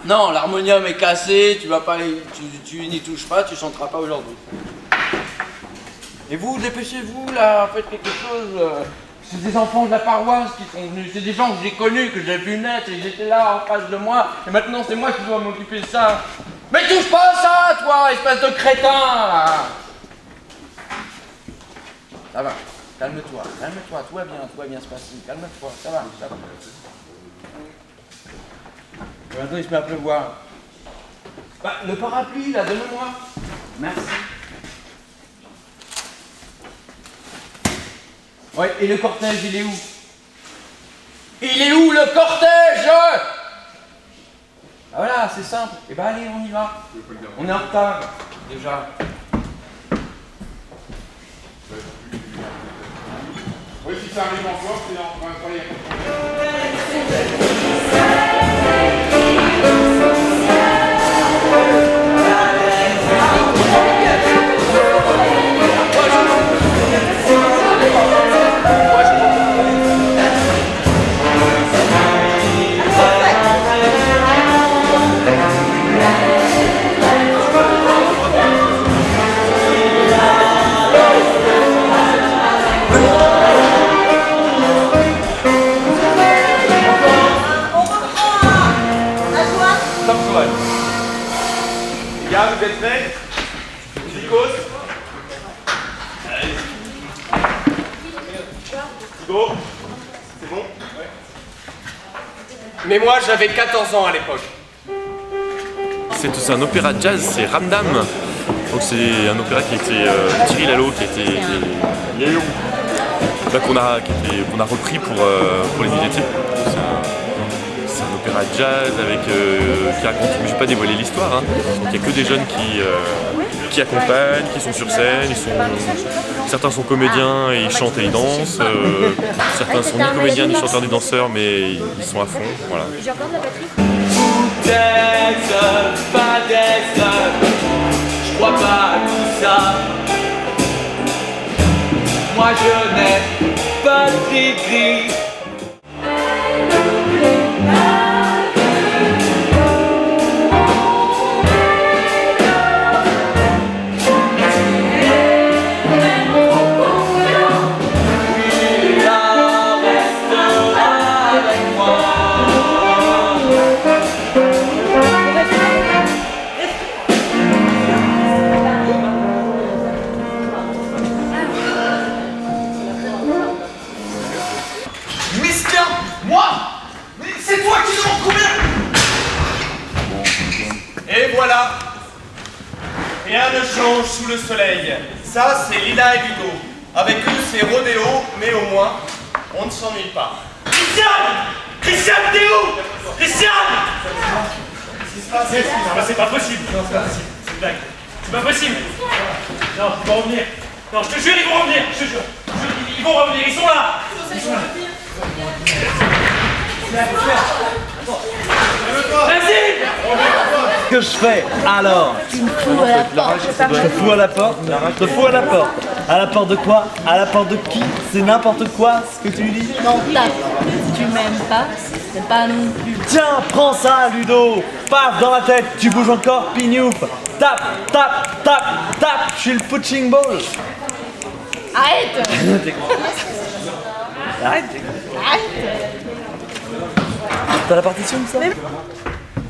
Non, l'harmonium est cassé, tu vas pas, tu n'y touches pas, tu chanteras pas aujourd'hui. Et vous, dépêchez-vous là, faites quelque chose. C'est des enfants de la paroisse qui sont venus, c'est des gens que j'ai connus, que j'ai vu naître, et ils étaient là en face de moi, et maintenant c'est moi qui dois m'occuper de ça. Mais touche pas à ça, toi, espèce de crétin là. Ça va, calme-toi, tout va bien se passer, calme-toi, ça va. Et maintenant il se met à pleuvoir. Bah, le parapluie là, donne-le-moi. Merci. Ouais, et le cortège, il est où? Il est où le cortège? Ah voilà, c'est simple. Eh ben allez, on y va. On est en retard, déjà. Oui, si ça arrive encore, c'est en train de travailler. Les gars, vous êtes prêts? Nikos? Allez. Thibaut? C'est bon? Ouais. Mais moi, j'avais 14 ans à l'époque. C'est un opéra jazz, c'est Ramdam. Donc c'est un opéra qui a été Thierry Lalo, qui a été qu'on a repris pour les nuits d'été. C'est un opéra jazz avec qui raconte, je ne vais pas dévoiler l'histoire, hein. Il n'y a que des jeunes qui accompagnent, qui sont sur scène, certains sont comédiens et ils chantent et ils dansent, certains sont ni comédiens ni chanteurs ni danseurs mais ils sont à fond, voilà. J'ai encore de la batterie. Pas d'être, je crois pas à tout ça. Moi je n'ai pas de gris-gris. Et voilà. Rien ne change sous le soleil. Ça, c'est Lila et Ludo. Avec eux, c'est rodéo, mais au moins, on ne s'ennuie pas. Christian, t'es où? Christian! C'est pas possible. Non, c'est pas possible. C'est une blague. C'est pas possible. Non, ils vont revenir. Non, je te jure, ils vont revenir. Je te jure. Ils vont revenir. Ils sont là. Ils sont là. Vas-y! Qu'est-ce que je fais alors? Tu me fous à la porte. Je te fous à la porte? Je te fous à la porte. À la porte de quoi? À la porte de qui? C'est n'importe quoi ce que tu dis? Non, tape. Si tu m'aimes pas, c'est pas non plus. Tiens, prends ça, Ludo! Paf dans la tête, tu bouges encore, pignouf! Tape, tape, tape, tape! Je suis le punching ball! Arrête! Arrête! T'as la partition de ça?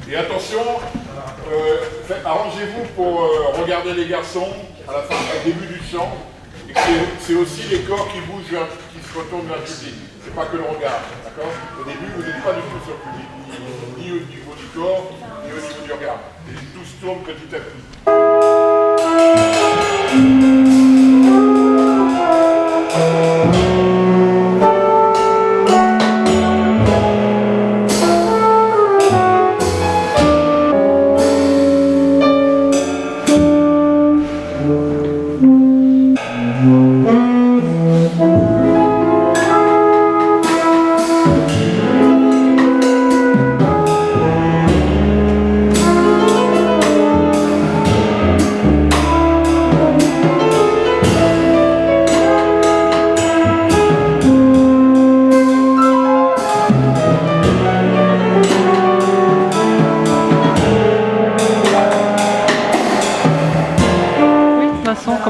Et attention, arrangez-vous pour regarder les garçons à la fin, au début du chant. Et c'est aussi les corps qui bougent, qui se retournent vers le public. C'est pas que le regard, d'accord? Au début, vous n'êtes pas du tout sur le public, ni au niveau du corps, ni au niveau du regard. Et tout se tourne petit à petit.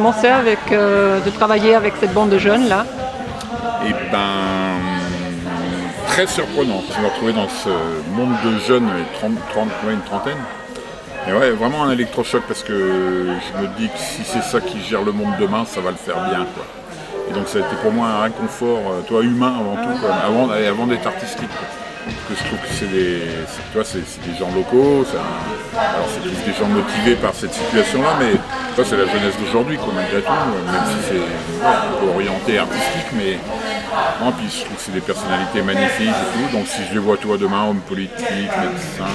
comment c'est de travailler avec cette bande de jeunes là? Et ben, très surprenant. Je me retrouvais dans ce monde de jeunes, une trentaine. Et ouais, vraiment un électrochoc parce que je me dis que si c'est ça qui gère le monde demain, ça va le faire bien, quoi. Et donc ça a été pour moi un réconfort, humain avant tout, quoi, avant d'être artistique, quoi. Parce que je trouve que c'est des gens locaux, alors c'est tous des gens motivés par cette situation-là, mais c'est la jeunesse d'aujourd'hui, quoi, malgré tout, même si c'est un peu orienté artistique, mais non, puis je trouve que c'est des personnalités magnifiques et tout, donc si je les vois demain, hommes politiques, médecins,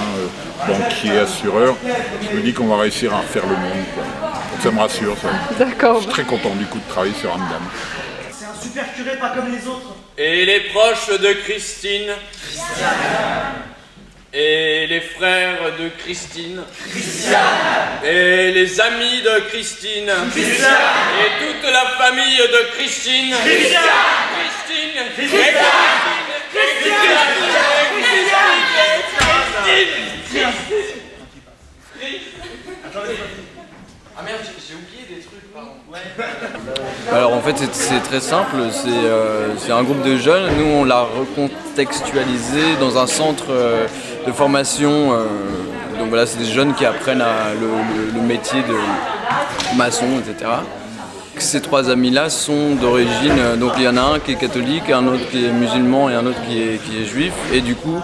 banquiers, assureurs, je me dis qu'on va réussir à refaire le monde, quoi. Donc ça me rassure, ça. D'accord. Je suis très content du coup de travailler sur Amdam. C'est un super curé, pas comme les autres. Et les proches de Christine. Et les frères de Christine. Et les amis de Christine. Et toute la famille de Christine. Christine. Ah merde, j'ai oublié des trucs, pardon. Alors en fait c'est très simple, c'est un groupe de jeunes, nous on l'a recontextualisé dans un centre de formation, donc voilà c'est des jeunes qui apprennent le métier de maçon, etc. Ces trois amis-là sont d'origine, donc il y en a un qui est catholique, un autre qui est musulman et un autre qui est juif, et du coup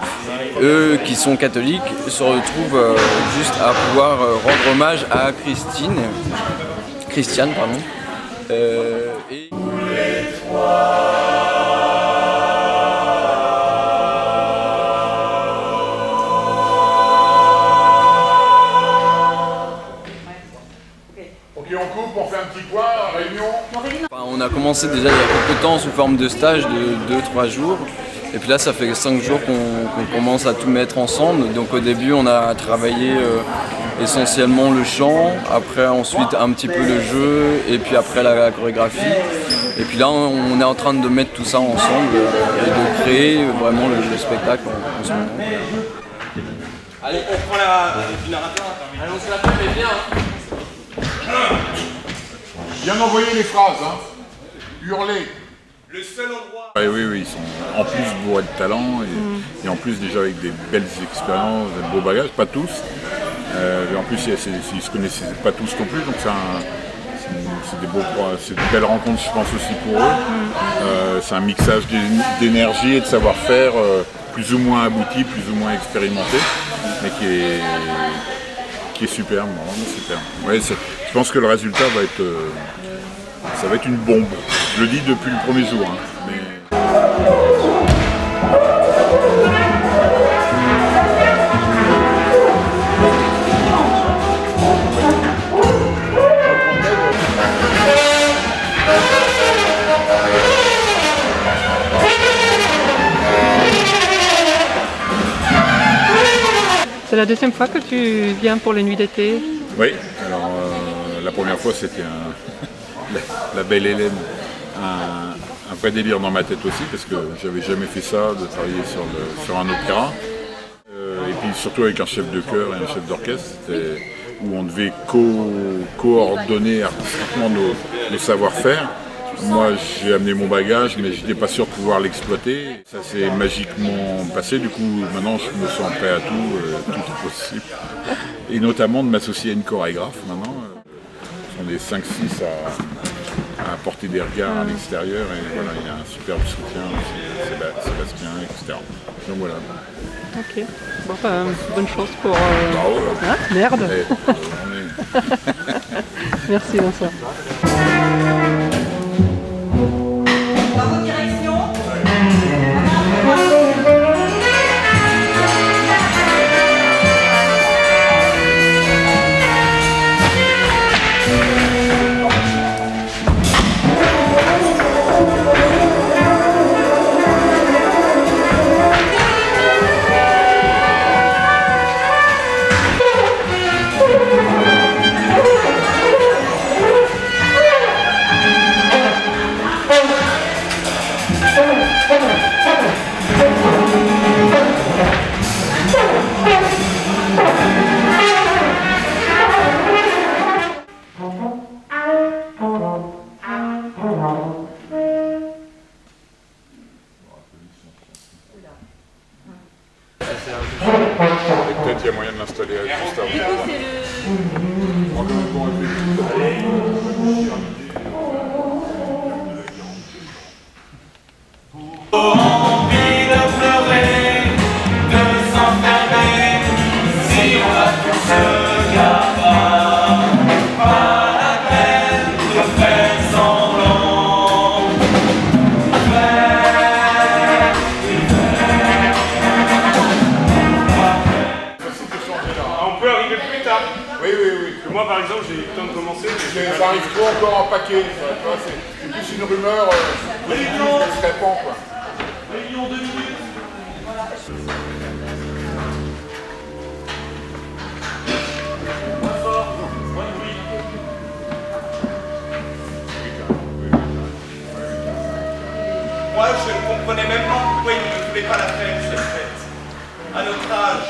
eux qui sont catholiques se retrouvent juste à pouvoir rendre hommage à Christiane, pardon. Et... Ok, on coupe, on fait un petit point, réunion. Enfin, on a commencé déjà il y a quelques temps sous forme de stage de 2-3 jours. Et puis là, ça fait 5 jours qu'on commence à tout mettre ensemble. Donc au début, on a travaillé essentiellement le chant, après ensuite un petit peu le jeu, et puis après la chorégraphie. Et puis là, on est en train de mettre tout ça ensemble et de créer vraiment le spectacle en ce moment. Allez, on prend du narrateur. Allez, on se la fait, mais bien. Bien envoyer les phrases, hein. Hurler. Le seul endroit... Oui, ils sont en plus bourrés de talent et en plus déjà avec des belles expériences, des beaux bagages, pas tous. Et en plus, ils ne se connaissaient pas tous non plus, donc c'est de belles rencontres, je pense, aussi pour eux. C'est un mixage d'énergie et de savoir-faire plus ou moins abouti, plus ou moins expérimenté, mais qui est superbe, vraiment superbe. Ouais, je pense que le résultat va être une bombe. Je le dis depuis le premier jour. Hein, mais... C'est la deuxième fois que tu viens pour les nuits d'été? Oui, alors la première fois c'était la belle Hélène, un vrai délire dans ma tête aussi parce que j'avais jamais fait ça, de travailler sur un opéra. Et puis surtout avec un chef de chœur et un chef d'orchestre, où on devait coordonner artistiquement nos savoir-faire. Moi j'ai amené mon bagage mais je n'étais pas sûr de pouvoir l'exploiter. Ça s'est magiquement passé, du coup maintenant je me sens prêt à tout est possible. Et notamment de m'associer à une chorégraphe maintenant. On est 5-6 à porter des regards à l'extérieur et voilà, il y a un superbe soutien, Sébastien, etc. Donc voilà. Ok, bon, bonne chance pour... Bravo. Ah, merde. On est... Merci, bonsoir. Christophe. Du coup, c'est le... Envie de pleurer, de s'enfermer, si on a tout ce gamin, pas la peine de faire semblant. On peut arriver plus tard. Oui, oui, oui. Parce que moi, par exemple, j'ai eu le temps de commencer. Ça arrive trop encore en paquet. Tu vois, c'est plus une rumeur qui se répand, quoi. Réunion 2 minutes. Moins fort, moins de bruit. Moi, je ne comprenais même pas pourquoi ils ne voulaient pas la faire, cette fête. À notre âge.